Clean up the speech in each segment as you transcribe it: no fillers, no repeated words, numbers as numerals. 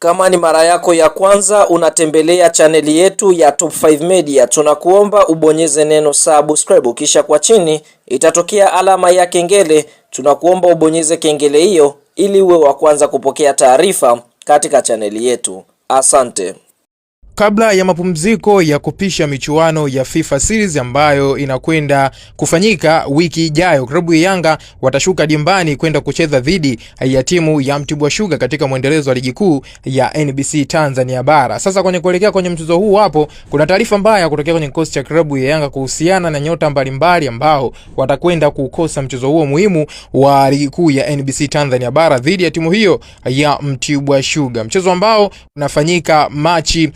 Kama ni mara yako ya kwanza unatembelea chaneli yetu ya Top 5 Media, tunakuomba ubonyeze neno subscribe, kisha kwa chini itatokea alama ya kengele. Tunakuomba ubonyeze kengele hiyo ili uwe wa kwanza kupokea taarifa katika chaneli yetu. Asante. Kabla ya mapumziko ya kupisha michuano ya FIFA Series ambayo inakwenda kufanyika wiki ijayo, klabu ya Yanga watashuka dimbani kwenda kucheza dhidi ya timu ya Mtibwa Sugar katika mwendelezo wa ligi kuu ya NBC Tanzania Bara. Sasa kuelekea kwenye mchezo huu hapo, kuna taarifa mbaya kutokea kwenye kikosi cha klabu ya Yanga kuhusiana na nyota mbalimbali ambao watakwenda kukosa mchezo huo muhimu wa ligi kuu ya NBC Tanzania Bara dhidi ya timu hiyo ya Mtibwa Sugar. Mchezo ambao unafanyika Machi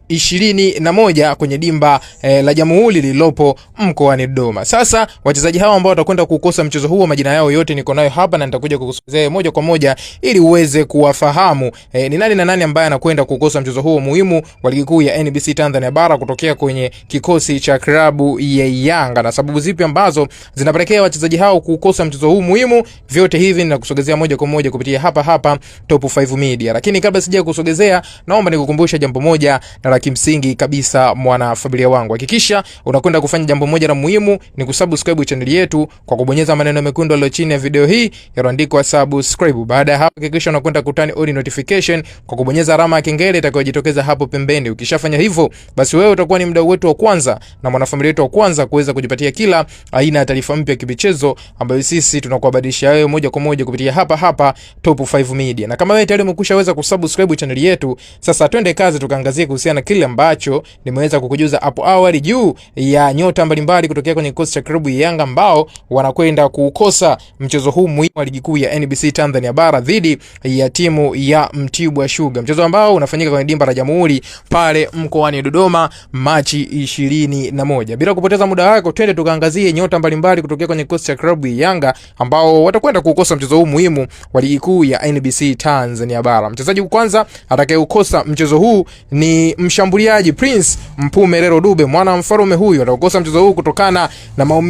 21 kwenye dimba la Jamhuri lililopo mkoani Dodoma. Sasa wachezaji hao ambao watakwenda kukosa mchezo huo, majina yao yote niko nayo hapa na nitakuja kukusogezea moja kwa moja ili uweze kuwafahamu ni nani na nani ambaye anakwenda kukosa mchezo huo muhimu wa ligi kuu ya NBC Tanzania Bara kutokea kwenye kikosi cha klabu ya Yanga, na sababu zipi ambazo zinapelekea wachezaji hao kukosa mchezo huu muhimu. Vyote hivi ninakusogezea moja kwa moja kupitia hapa Top 5 Media. Lakini kabla sija kusogezea, naomba nikukumbusha jambo moja na la kimsingi kabisa, mwana familia wangu. Hakikisha unakwenda kufanya jambo moja la muhimu, ni kusubscribe channel yetu kwa kubonyeza maneno mekundu yaliyo chini ya video hii yaliyoandikwa subscribe. Baada ya hapo, hakikisha unakwenda kutani on notification kwa kubonyeza alama ya kengele itakayojitokeza hapo pembeni. Ukishafanya hivyo, basi wewe utakuwa ni mdau wetu wa kwanza na mwana familia wetu wa kwanza kuweza kujipatia kila aina ya taarifa mpya ya kibichezo ambayo sisi tunakuhabarisha wewe moja kwa moja kupitia hapa Top 5 Media. Na kama wewe tayari umekushaweza kusubscribe channel yetu, sasa twende kazi tukaangazie kuhusiana kile ambacho nimeweza kukujuza hapo awali juu ya nyota mbalimbali kutokea kwenye kikosi cha klabu ya Yanga ambao wanakwenda kukosa mchezo huu muhimu wa ligi kuu ya NBC Tanzania Bara dhidi ya timu ya Mtibwa Sugar, mchezo ambao unafanyika kwenye dimba la Jamhuri pale mkoani Dodoma Machi 21. Bila kupoteza muda wako, twende tukaangazie nyota mbalimbali kutokea kwenye kikosi cha klabu ya Yanga ambao watakwenda kukosa mchezo huu muhimu wa ligi kuu ya NBC Tanzania Bara. Mchezaji wa kwanza atakayekosa mchezo huu ni mshambuliaji Prince Mpumelelo Dube, mwana mfalme. Huyu atakosa mchezo huu kutokana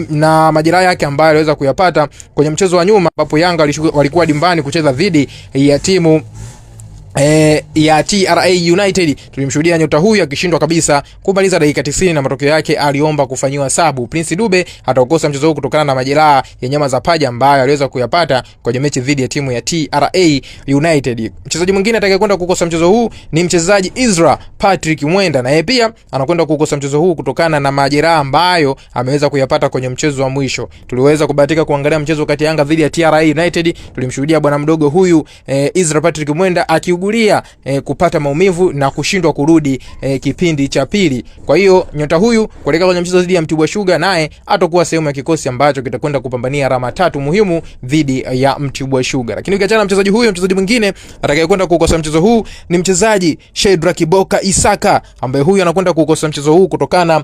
na majeraha yake ambayo aliweza kuyapata kwenye mchezo wa nyuma ambapo Yanga walikuwa dimbani kucheza dhidi ya timu ya TRA United. Tulimshuhudia nyota huyu akishindwa kabisa kumaliza dakika 90 na matokeo yake aliomba kufanyiwa sabu. Prince Dube atakosa mchezo huu kutokana na majeraha ya nyama za paja ambayo aliweza kuyapata kwenye mechi dhidi ya timu ya TRA United. Mchezaji mwingine atakayekwenda kukosa mchezo huu ni mchezaji Israel Patrick Mwenda, na yeye pia anakwenda kukosa mchezo huu kutokana na majeraha ambayo ameweza kuyapata kwenye mchezo wa mwisho. Tuliweza kubahatika kuangalia mchezo kati ya Yanga dhidi ya TRA United. Tulimshuhudia bwana mdogo huyu Israel Patrick Mwenda kupata maumivu na kushindwa kurudi kipindi cha pili. Kwa hiyo nyota huyu kuelekea kwenye mchezo dhidi ya Mtibwa Sugar, naye atakuwa sehemu ya kikosi ambacho kitakwenda kupambania alama 3 muhimu dhidi ya Mtibwa Sugar. Lakini ukiachana mchezaji huyu, mchezaji mwingine atakayekwenda kukosa mchezo huu ni mchezaji Shedrack Boka Isaka, ambaye huyu anakwenda kukosa mchezo huu kutokana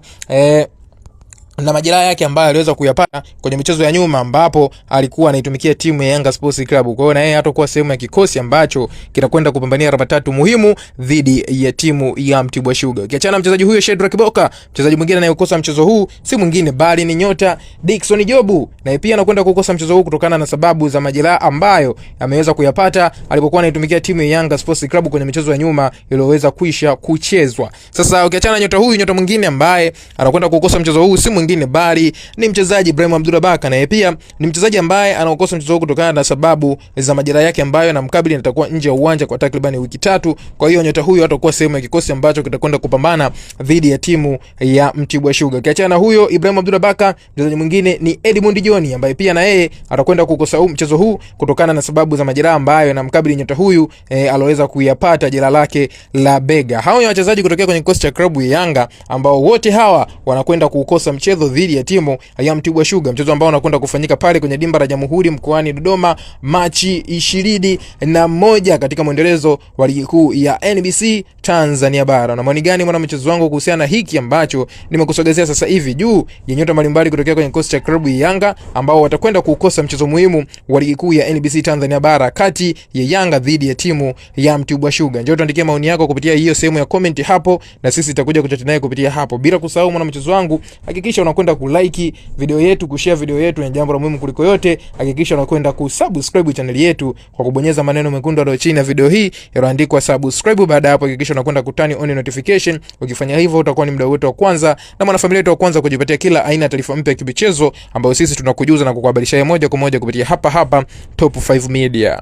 na majeraha yake ambayo aliweza kuyapata kwenye michezo ya nyuma ambapo alikuwa anaitumikia timu ya Yanga Sports Club. Kwa hiyo na yeye hatakuwa sehemu ya kikosi ambacho kitakwenda kupambania alama 3 muhimu dhidi ya timu ya Mtibwa Sugar. Kiachana mchezaji huyo Shedrack Boka, mchezaji mwingine anayekosa mchezo huu si mwingine bali ni nyota Dickson Jobu, na pia anakwenda kukosa mchezo huu kutokana na sababu za majeraha ambayo ameweza kuyapata alipokuwa anaitumikia timu ya Yanga Sports Club kwenye michezo ya nyuma iliyoweza kuisha kuchezwa. Sasa ukiachana nyota huyu, nyota mwingine ambaye anakwenda kukosa mchezo huu si mwingine bali ni mchezaji Ibrahim Abdullah Baka, na pia ni mchezaji ambaye anakosa mchezo kutokana na sababu za majeraha yake ambayo anamkabili, atakuwa nje ya uwanja kwa takriban wiki 3. Kwa hiyo nyota huyu atakuwa sehemu ya kikosi ambacho kitakwenda kupambana dhidi ya timu ya Mtibwa Sugar. Kiachana huyo Ibrahim Abdullah Baka, mchezaji mwingine ni Edmund John ambaye pia na yeye atakwenda kukosa mchezo huu kutokana na sababu za majeraha ambayo anamkabili nyota huyu aloweza kuyapata jeraha lake la bega. Hao ni wachezaji kutokea kwenye kikosi cha klabu ya Yanga ambao wote hawa wanakwenda kukosa mchezo dhidi ya timu ya Mtibwa Sugar, mchezo ambao unakwenda kufanyika pale kwenye dimba la Jamhuri mkoani Dodoma Machi 21 katika mwendelezo wa ligi kuu ya NBC Tanzania bara. Na maoni gani mwana mchezo wangu kuhusiana na hiki ambacho nimekusogezea sasa hivi juu ya nyota mbalimbali kutokea kwenye kikosi cha klabu ya Yanga ambao watakwenda kukosa mchezo muhimu wa ligi kuu ya NBC Tanzania bara kati ya Yanga dhidi ya timu ya Mtibwa Sugar? Njoo tuandikie maoni yako kupitia hiyo sehemu ya comment hapo, na sisi tutakuja kuchat naye kupitia hapo. Bila kusahau mwana mchezo wangu, hakikisha unakwenda kulike video yetu, kushare video yetu, na jambo la muhimu kuliko yote, hakikisha unakwenda kusubscribe channel yetu kwa kubonyeza maneno mekundu hapo chini ya video hii yaliyoandikwa subscribe. Baada hapo hakikisha unakwenda kutani on notification. Ukifanya hivyo utakuwa ni mdau wetu wa kwanza na mwanafamilia wetu wa kwanza kujipatia kila aina ya taarifa mpya ya kibichezo ambayo sisi tunakujuza na kukuhabarisha moja kwa moja kupitia hapa Top 5 Media.